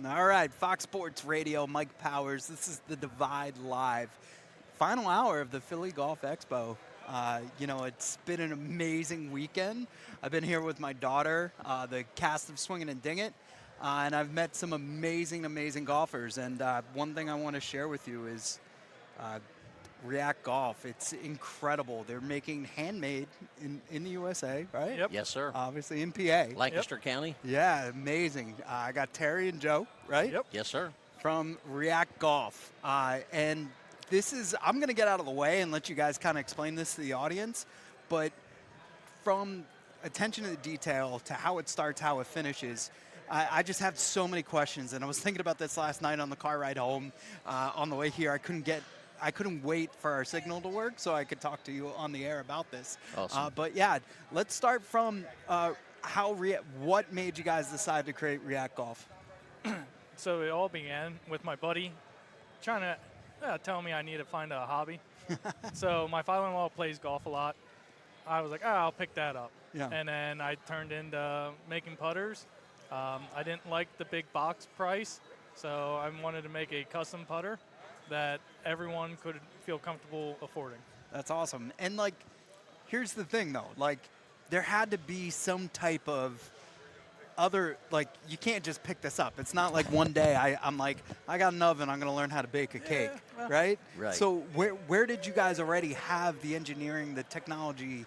All right, Fox Sports Radio, Mike Powers. This is the Divide Live. Final hour of the Philly Golf Expo. It's been an amazing weekend. I've been here with my daughter, the cast of Swingin' and Ding It, and I've met some amazing, amazing golfers. And one thing I want to share with you is React Golf. It's incredible. They're making handmade in the USA, right? Yep. Yes, sir. Obviously in PA. Lancaster County. Yeah, amazing. I got Terry and Joe, right? Yep. Yes, sir. From React Golf. And this is, I'm going to get out of the way and let you guys kind of explain this to the audience. But from attention to the detail to how it starts, how it finishes, I just have so many questions. And I was thinking about this last night on the car ride home. On the way here, I couldn't wait for our signal to work so I could talk to you on the air about this. Awesome. But yeah, let's start from what made you guys decide to create React Golf? So it all began with my buddy trying to tell me I need to find a hobby. So my father-in-law plays golf a lot. I was like, I'll pick that up. Yeah. And then I turned into making putters. I didn't like the big box price, so I wanted to make a custom putter that everyone could feel comfortable affording. That's awesome. And here's the thing though, there had to be some type of other, you can't just pick this up. It's not like one day I'm like, I got an oven, I'm going to learn how to bake a cake, right? Right. So where did you guys already have the engineering, the technology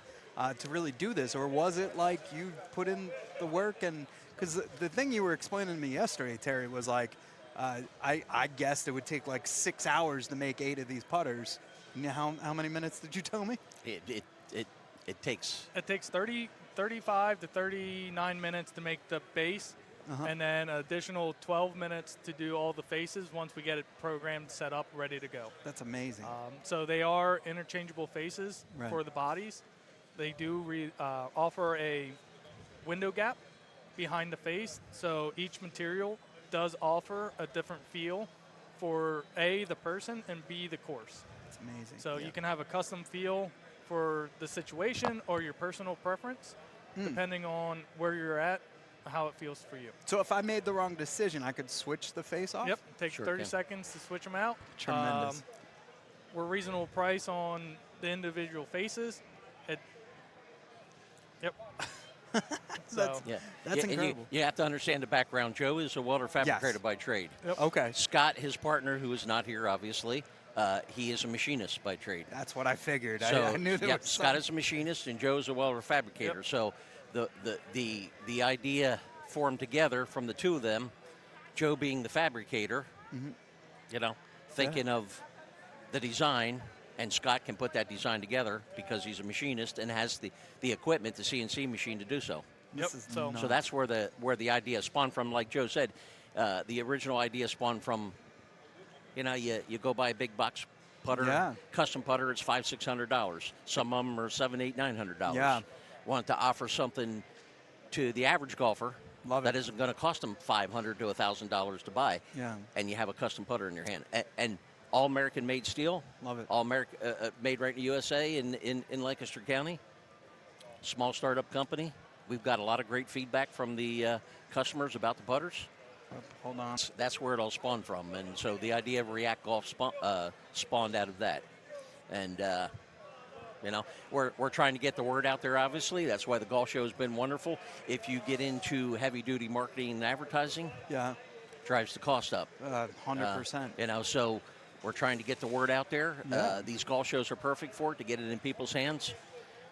to really do this? Or was it like you put in the work? And because the thing you were explaining to me yesterday, Terry, was I guessed it would take 6 hours to make 8 of these putters. You know, how many minutes did you tell me? It takes. It takes 35 to 39 minutes to make the base, and then an additional 12 minutes to do all the faces once we get it programmed, set up, ready to go. That's amazing. So they are interchangeable faces Right. for the bodies. They do offer a window gap behind the face, so each material does offer a different feel for A, the person, and B, the course. That's amazing. So you can have a custom feel for the situation or your personal preference, depending on where you're at, how it feels for you. So if I made the wrong decision, I could switch the face off? Yep, take Sure 30 can. seconds to switch them out. Tremendous. We're reasonable price on the individual faces. Yep. That's- Yeah. That's Yeah, and incredible. you have to understand the background. Joe is a welder fabricator by trade. Okay. Scott, his partner, who is not here, obviously, he is a machinist by trade. That's what I figured. So I knew there yeah, was Scott something. is a machinist and Joe's a welder fabricator. Yep. So the idea formed together from the two of them, Joe being the fabricator, thinking of the design, and Scott can put that design together because he's a machinist and has the equipment, the CNC machine to do so. This Yep. is So- nuts. So that's where the idea spawned from. Like Joe said, the original idea spawned from, you go buy a big box putter, Yeah. custom putter. It's $500-600. Some of them are $700, $800. Yeah. Want to offer something to the average golfer Love that it. isn't going to cost them $500 to $1,000 to buy. Yeah. And you have a custom putter in your hand, and all American made steel. Love it. All American made right in the USA in Lancaster County. Small startup company. We've got a lot of great feedback from the customers about the putters. Hold on. That's where it all spawned from, and so the idea of React Golf spawned out of that. And we're trying to get the word out there. Obviously, that's why the golf show has been wonderful. If you get into heavy-duty marketing and advertising, Yeah. drives the cost up. 100%. So we're trying to get the word out there. Yeah. These golf shows are perfect for it, to get it in people's hands.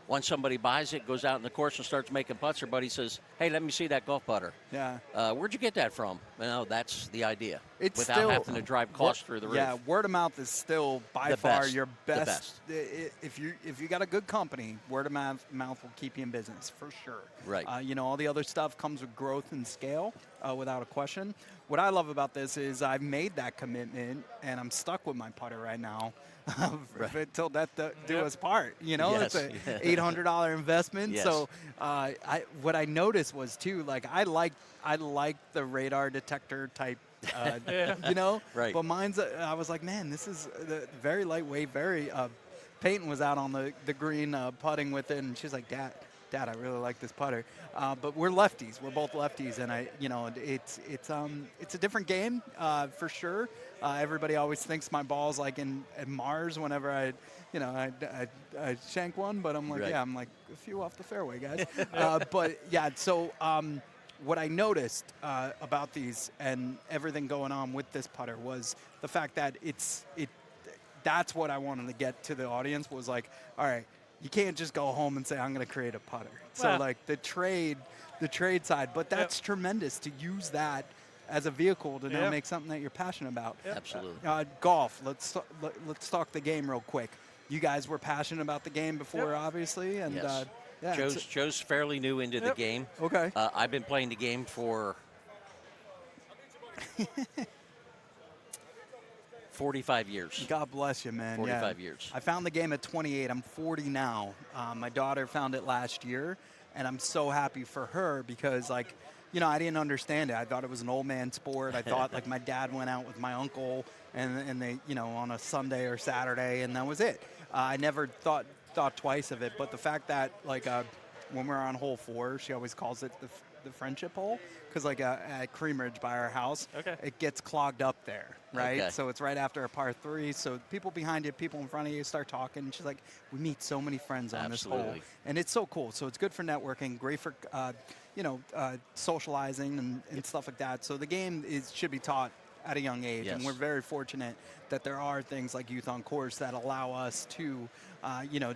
Once somebody buys it, goes out in the course and starts making putts, their buddy says, "Hey, let me see that golf putter." Yeah. Where'd you get that from? That's the idea. It's without still, having to drive costs through the roof. Yeah, word of mouth is still by The far best. your The best. If you got a good company, word of mouth will keep you in business for sure. Right. All the other stuff comes with growth and scale, without a question. What I love about this is I've made that commitment, and I'm stuck with my putter right now. Right. Until death do Yep. us part. Yes. It's a $800 investment. Yes. So what I noticed was too, I like the radar detector type. Yeah. Right. But mine's. I was like, man, this is very lightweight. Very. Peyton was out on the green putting with it, and she's like, Dad, Dad, I really like this putter. But we're lefties. We're both lefties, and it's a different game for sure. Everybody always thinks my ball's like in Mars whenever I shank one, but I'm like, Right. yeah, I'm like a few off the fairway, guys. But yeah, so what I noticed about these and everything going on with this putter was the fact that that's what I wanted to get to the audience was like, all right, you can't just go home and say, I'm going to create a putter. So Well. like the trade side, but that's tremendous to use that as a vehicle to now make something that you're passionate about. Absolutely. Golf, let's talk the game real quick. You guys were passionate about the game before, obviously, and Yes. yeah, Joe's fairly new into the game. okay. I've been playing the game for 45 years. God bless you, man. 45 years. I found the game at 28. I'm 40 now. My daughter found it last year, and I'm so happy for her because, like, I didn't understand it. I thought it was an old man sport. I thought, like, my dad went out with my uncle, and they, on a Sunday or Saturday, and that was it. I never thought twice of it. But the fact that, like, when we're on hole 4, she always calls it the friendship hole because, like, at Cream Ridge by our house, it gets clogged up there, right? Okay. So it's right after a par 3. So people behind you, people in front of you start talking. She's like, we meet so many friends on this hole. Absolutely. And it's so cool. So it's good for networking, great for, socializing and stuff like that. So the game should be taught at a young age. Yes. And we're very fortunate that there are things like Youth on Course that allow us to,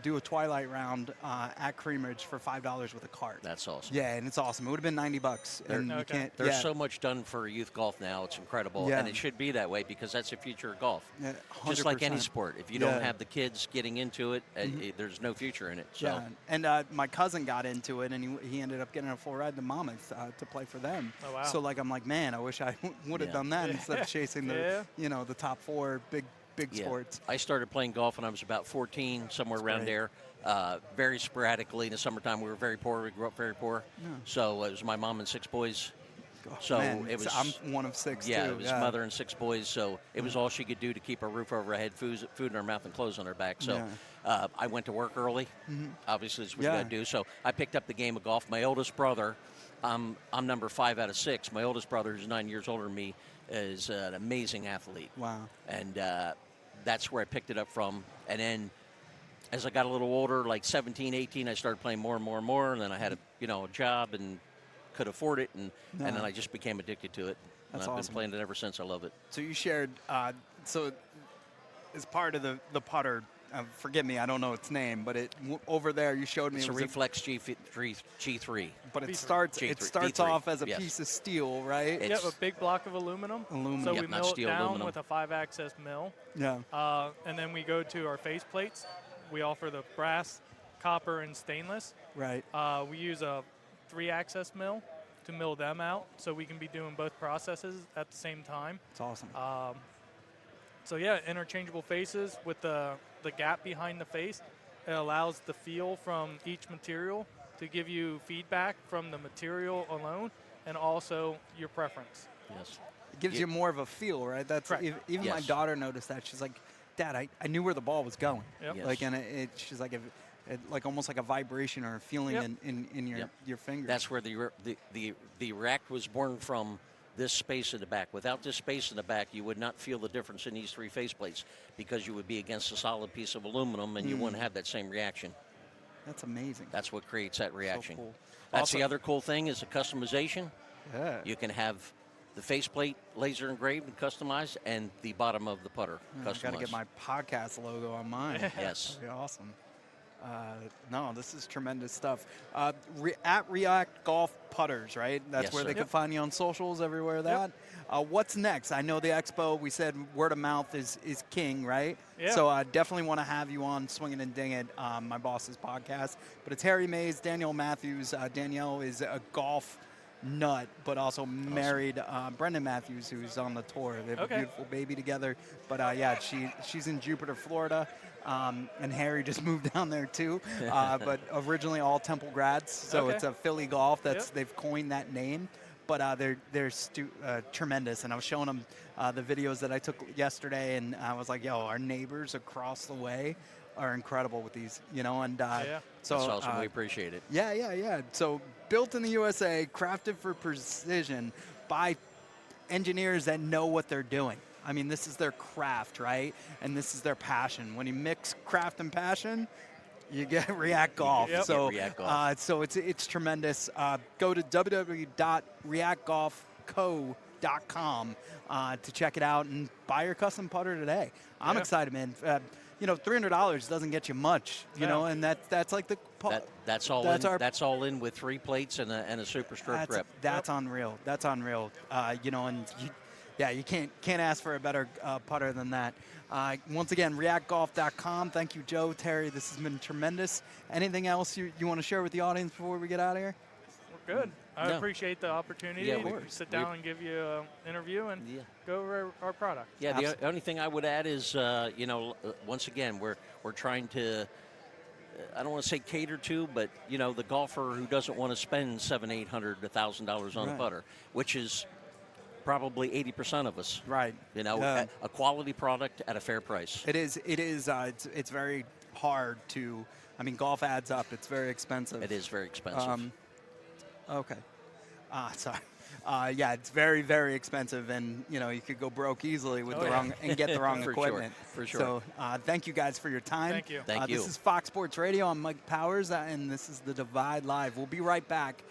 do a twilight round at Cream Ridge for $5 with a cart. That's awesome. Yeah, and it's awesome. It would have been $90, and you can't. There's so much done for youth golf now. It's incredible, Yeah. and it should be that way because that's the future of golf. Yeah, Just like any 100%. sport, if you don't have the kids getting into it, there's no future in it. So Yeah, and my cousin got into it, and he ended up getting a full ride to Monmouth to play for them. Oh, wow. So like I'm like, man, I wish I would have done that instead of chasing the the top 4 big sports. I started playing golf when I was about 14, somewhere around great. there. Very sporadically in the summertime, we were very poor. We grew up very poor. So it was my mom and 6 boys. So Man, it was. I'm one of 6 Yeah, too. it was mother and 6 boys. So it was all she could do to keep a roof over her head, food in her mouth, and clothes on her back. So I went to work early. Obviously, that's what you got to do. So I picked up the game of golf. My oldest brother, I'm number 5 out of 6. My oldest brother, who's 9 years older than me, is an amazing athlete. Wow. And that's where I picked it up from. And then as I got a little older, like 17, 18, I started playing more and more and more. And then I had a job and could afford it. And then I just became addicted to it. That's and I've awesome. been playing it ever since. I love it. So you shared, so as part of the putter, forgive me, I don't know its name, but over there you showed me It's it a was Reflex G3. but it V3. starts V3. off as a Yes. piece of steel, right? It's- Yep, a big block of aluminum. Aluminum. So Yep, we not mill it steel, down aluminum. with a 5-axis mill. Yeah. And then we go to our face plates. We offer the brass, copper, and stainless. Right. We use a 3-axis mill to mill them out, so we can be doing both processes at the same time. It's awesome. So yeah, interchangeable faces with the gap behind the face. It allows the feel from each material to give you feedback from the material alone and also your preference. Yes. It gives you more of a feel, right? That's Correct. even my Yes. daughter noticed that. She's like, Dad, I knew where the ball was going. Yep. Yes. Like, and she's like, like almost like a vibration or a feeling Yep. in your Yep. your fingers. That's where the rack was born from. This space in the back. Without this space in the back, you would not feel the difference in these 3 faceplates because you would be against a solid piece of aluminum and you wouldn't have that same reaction. That's amazing. That's what creates that reaction. cool. That's Also- the other cool thing is the customization. Yeah. You can have the faceplate laser engraved and customized and the bottom of the putter I got to customized. get my podcast logo on mine. Yes. That'd be awesome. No, this is tremendous stuff. At React Golf Putters, right? That's Yes, where sir. they can Yep. find you on socials, everywhere that. What's next? I know the expo, we said word of mouth is king, right? Yeah. So I definitely want to have you on Swinging and Ding It, my boss's podcast. But it's Harry Mays, Danielle Matthews. Danielle is a golf nut, but also married Brendan Matthews, who's on the tour. They have a beautiful baby together. But yeah, she's in Jupiter, Florida. And Harry just moved down there too, but originally all Temple grads, so Okay. it's a Philly Golf. Yep. They've coined that name. but they're tremendous. And I was showing them the videos that I took yesterday, and I was like, yo, our neighbors across the way are incredible with these, and so That's awesome. We appreciate it. yeah. So built in the USA, crafted for precision by engineers that know what they're doing. I mean, this is their craft, right? And this is their passion. When you mix craft and passion, you get React Golf. Yep. So, React Golf. so it's tremendous. Go to www.reactgolfco.com to check it out and buy your custom putter today. I'm excited, man. $300 doesn't get you much, No. and that's like the That's all. That's all in with 3 plates and a super stroke grip. That's unreal. That's unreal. You can't ask for a better putter than that. Once again, reactgolf.com. Thank you, Joe, Terry. This has been tremendous. Anything else you want to share with the audience before we get out of here? We're good. I No. appreciate the opportunity Yeah, of to course. sit down and give you an interview and go over our product. Yeah, the only thing I would add is, once again, we're trying to, I don't want to say cater to, but, the golfer who doesn't want to spend $700, $800, $1,000 on a putter, which is probably 80% of us. Right. A quality product at a fair price. It is. It's very hard to. I mean, golf adds up. It's very expensive. It is very expensive. Okay. Sorry. It's very, very expensive, and you could go broke easily with and get the wrong For equipment. Sure. For sure. So, thank you guys for your time. Thank you. Thank you. This is Fox Sports Radio. I'm Mike Powers, and this is the Divide Live. We'll be right back